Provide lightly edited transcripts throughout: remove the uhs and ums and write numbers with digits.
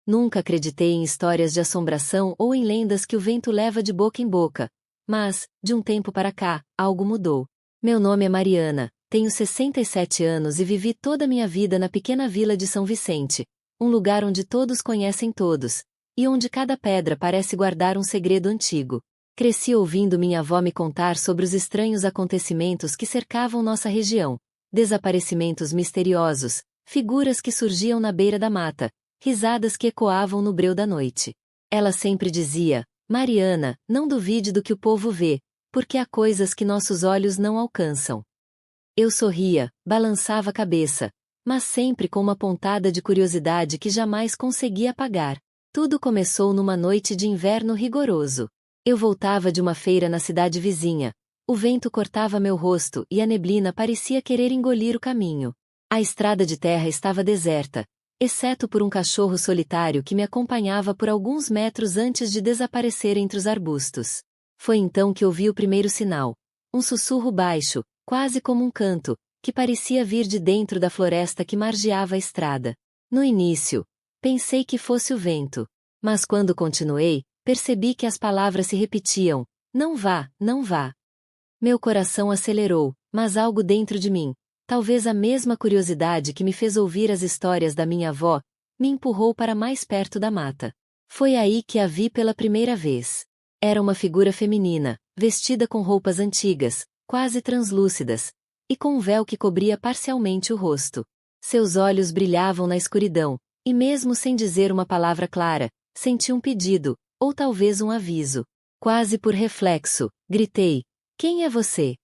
Nunca acreditei em histórias de assombração ou em lendas que o vento leva de boca em boca. Mas, de um tempo para cá, algo mudou. Meu nome é Mariana, tenho 67 anos e vivi toda a minha vida na pequena vila de São Vicente, um lugar onde todos conhecem todos, e onde cada pedra parece guardar um segredo antigo. Cresci ouvindo minha avó me contar sobre os estranhos acontecimentos que cercavam nossa região, desaparecimentos misteriosos, figuras que surgiam na beira da mata, risadas que ecoavam no breu da noite. Ela sempre dizia: Mariana, não duvide do que o povo vê, porque há coisas que nossos olhos não alcançam. Eu sorria, balançava a cabeça, mas sempre com uma pontada de curiosidade que jamais conseguia apagar. Tudo começou numa noite de inverno rigoroso. Eu voltava de uma feira na cidade vizinha. O vento cortava meu rosto e a neblina parecia querer engolir o caminho. A estrada de terra estava deserta, exceto por um cachorro solitário que me acompanhava por alguns metros antes de desaparecer entre os arbustos. Foi então que ouvi o primeiro sinal. Um sussurro baixo, quase como um canto, que parecia vir de dentro da floresta que margeava a estrada. No início, pensei que fosse o vento. Mas quando continuei, percebi que as palavras se repetiam: não vá, não vá. Meu coração acelerou, mas algo dentro de mim, talvez a mesma curiosidade que me fez ouvir as histórias da minha avó, me empurrou para mais perto da mata. Foi aí que a vi pela primeira vez. Era uma figura feminina, vestida com roupas antigas, quase translúcidas, e com um véu que cobria parcialmente o rosto. Seus olhos brilhavam na escuridão, e mesmo sem dizer uma palavra clara, senti um pedido, ou talvez um aviso. Quase por reflexo, gritei: quem é você?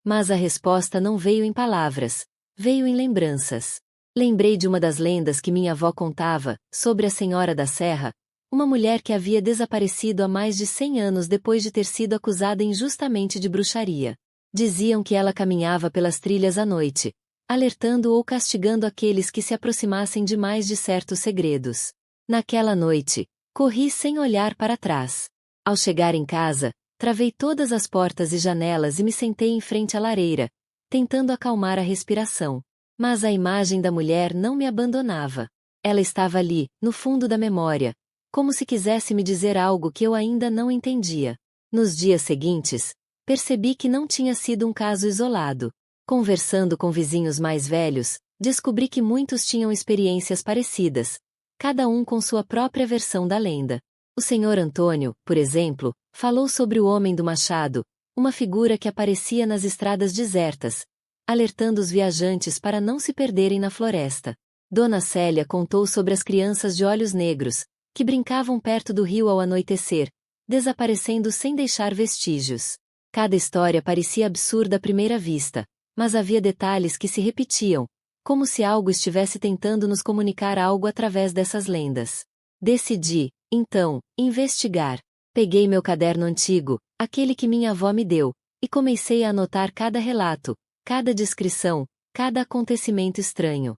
Mas a resposta não veio em palavras, veio em lembranças. Lembrei de uma das lendas que minha avó contava, sobre a Senhora da Serra, uma mulher que havia desaparecido há mais de 100 anos depois de ter sido acusada injustamente de bruxaria. Diziam que ela caminhava pelas trilhas à noite, alertando ou castigando aqueles que se aproximassem demais de certos segredos. Naquela noite, corri sem olhar para trás. Ao chegar em casa, travei todas as portas e janelas e me sentei em frente à lareira, tentando acalmar a respiração. Mas a imagem da mulher não me abandonava. Ela estava ali, no fundo da memória, como se quisesse me dizer algo que eu ainda não entendia. Nos dias seguintes, percebi que não tinha sido um caso isolado. Conversando com vizinhos mais velhos, descobri que muitos tinham experiências parecidas, cada um com sua própria versão da lenda. O senhor Antônio, por exemplo, falou sobre o homem do machado, uma figura que aparecia nas estradas desertas, alertando os viajantes para não se perderem na floresta. Dona Célia contou sobre as crianças de olhos negros, que brincavam perto do rio ao anoitecer, desaparecendo sem deixar vestígios. Cada história parecia absurda à primeira vista, mas havia detalhes que se repetiam, como se algo estivesse tentando nos comunicar algo através dessas lendas. Decidi, então, investigar. Peguei meu caderno antigo, aquele que minha avó me deu, e comecei a anotar cada relato, cada descrição, cada acontecimento estranho.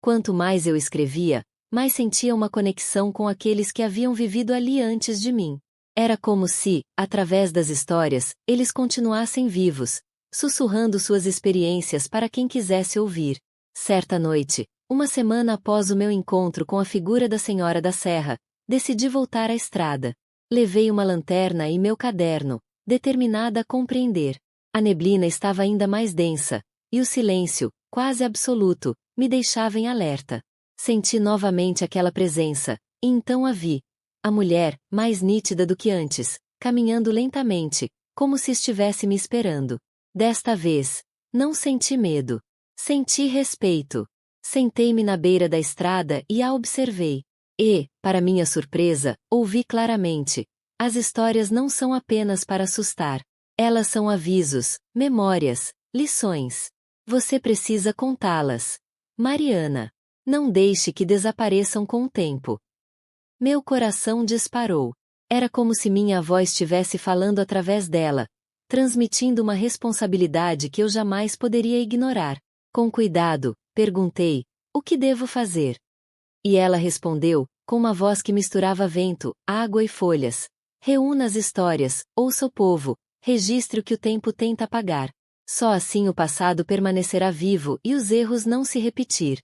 Quanto mais eu escrevia, mais sentia uma conexão com aqueles que haviam vivido ali antes de mim. Era como se, através das histórias, eles continuassem vivos, sussurrando suas experiências para quem quisesse ouvir. Certa noite, uma semana após o meu encontro com a figura da Senhora da Serra, decidi voltar à estrada. Levei uma lanterna e meu caderno, determinada a compreender. A neblina estava ainda mais densa, e o silêncio, quase absoluto, me deixava em alerta. Senti novamente aquela presença, e então a vi. A mulher, mais nítida do que antes, caminhando lentamente, como se estivesse me esperando. Desta vez, não senti medo. Senti respeito. Sentei-me na beira da estrada e a observei. E, para minha surpresa, ouvi claramente: as histórias não são apenas para assustar. Elas são avisos, memórias, lições. Você precisa contá-las. Mariana. Não deixe que desapareçam com o tempo. Meu coração disparou. Era como se minha avó estivesse falando através dela, transmitindo uma responsabilidade que eu jamais poderia ignorar. Com cuidado, perguntei: o que devo fazer? E ela respondeu, com uma voz que misturava vento, água e folhas: reúna as histórias, ouça o povo, registre o que o tempo tenta apagar. Só assim o passado permanecerá vivo e os erros não se repetir.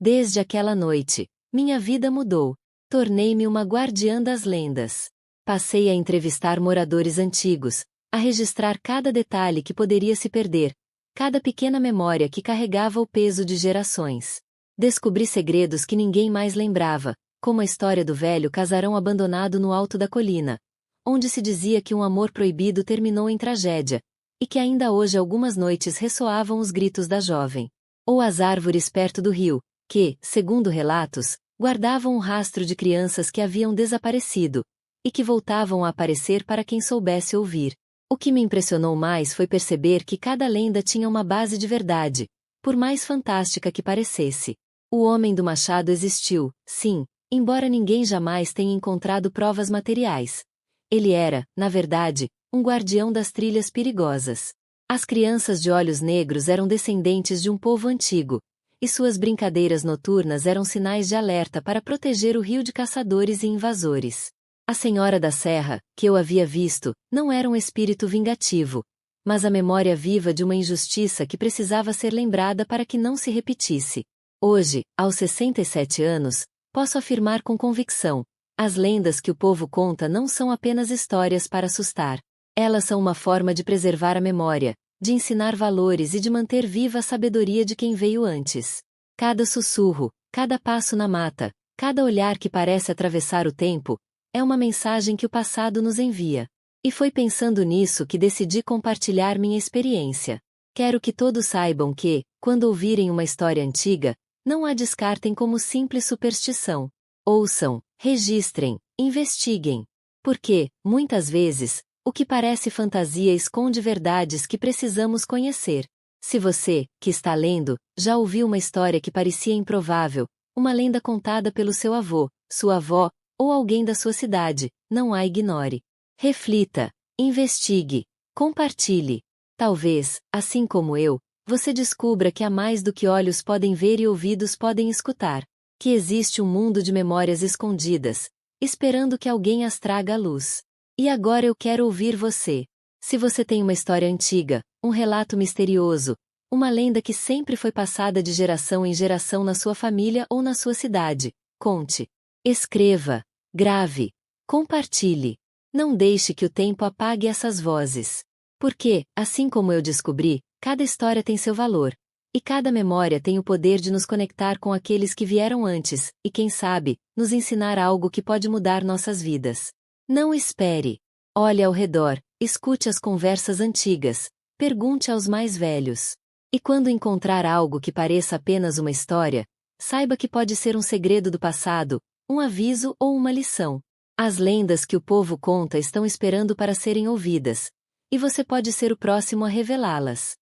Desde aquela noite, Minha vida mudou. Tornei-me uma guardiã das lendas. Passei a entrevistar moradores antigos, a registrar cada detalhe que poderia se perder, cada pequena memória que carregava o peso de gerações. Descobri segredos que ninguém mais lembrava, como a história do velho casarão abandonado no alto da colina, onde se dizia que um amor proibido terminou em tragédia, e que ainda hoje algumas noites ressoavam os gritos da jovem. Ou as árvores perto do rio, que, segundo relatos, guardavam um rastro de crianças que haviam desaparecido, e que voltavam a aparecer para quem soubesse ouvir. O que me impressionou mais foi perceber que cada lenda tinha uma base de verdade, por mais fantástica que parecesse. O homem do machado existiu, sim, embora ninguém jamais tenha encontrado provas materiais. Ele era, na verdade, um guardião das trilhas perigosas. As crianças de olhos negros eram descendentes de um povo antigo, e suas brincadeiras noturnas eram sinais de alerta para proteger o rio de caçadores e invasores. A Senhora da Serra, que eu havia visto, não era um espírito vingativo, mas a memória viva de uma injustiça que precisava ser lembrada para que não se repetisse. Hoje, aos 67 anos, posso afirmar com convicção: as lendas que o povo conta não são apenas histórias para assustar. Elas são uma forma de preservar a memória, de ensinar valores e de manter viva a sabedoria de quem veio antes. Cada sussurro, cada passo na mata, cada olhar que parece atravessar o tempo, é uma mensagem que o passado nos envia. E foi pensando nisso que decidi compartilhar minha experiência. Quero que todos saibam que, quando ouvirem uma história antiga, não a descartem como simples superstição. Ouçam, registrem, investiguem. Porque, muitas vezes, o que parece fantasia esconde verdades que precisamos conhecer. Se você, que está lendo, já ouviu uma história que parecia improvável, uma lenda contada pelo seu avô, sua avó, ou alguém da sua cidade, não a ignore. Reflita, investigue, compartilhe. Talvez, assim como eu, você descubra que há mais do que olhos podem ver e ouvidos podem escutar. Que existe um mundo de memórias escondidas, esperando que alguém as traga à luz. E agora eu quero ouvir você. Se você tem uma história antiga, um relato misterioso, uma lenda que sempre foi passada de geração em geração na sua família ou na sua cidade, conte. Escreva, grave, compartilhe. Não deixe que o tempo apague essas vozes. Porque, assim como eu descobri, cada história tem seu valor. E cada memória tem o poder de nos conectar com aqueles que vieram antes, e quem sabe, nos ensinar algo que pode mudar nossas vidas. Não espere. Olhe ao redor, escute as conversas antigas, pergunte aos mais velhos. E quando encontrar algo que pareça apenas uma história, saiba que pode ser um segredo do passado, um aviso ou uma lição. As lendas que o povo conta estão esperando para serem ouvidas, e você pode ser o próximo a revelá-las.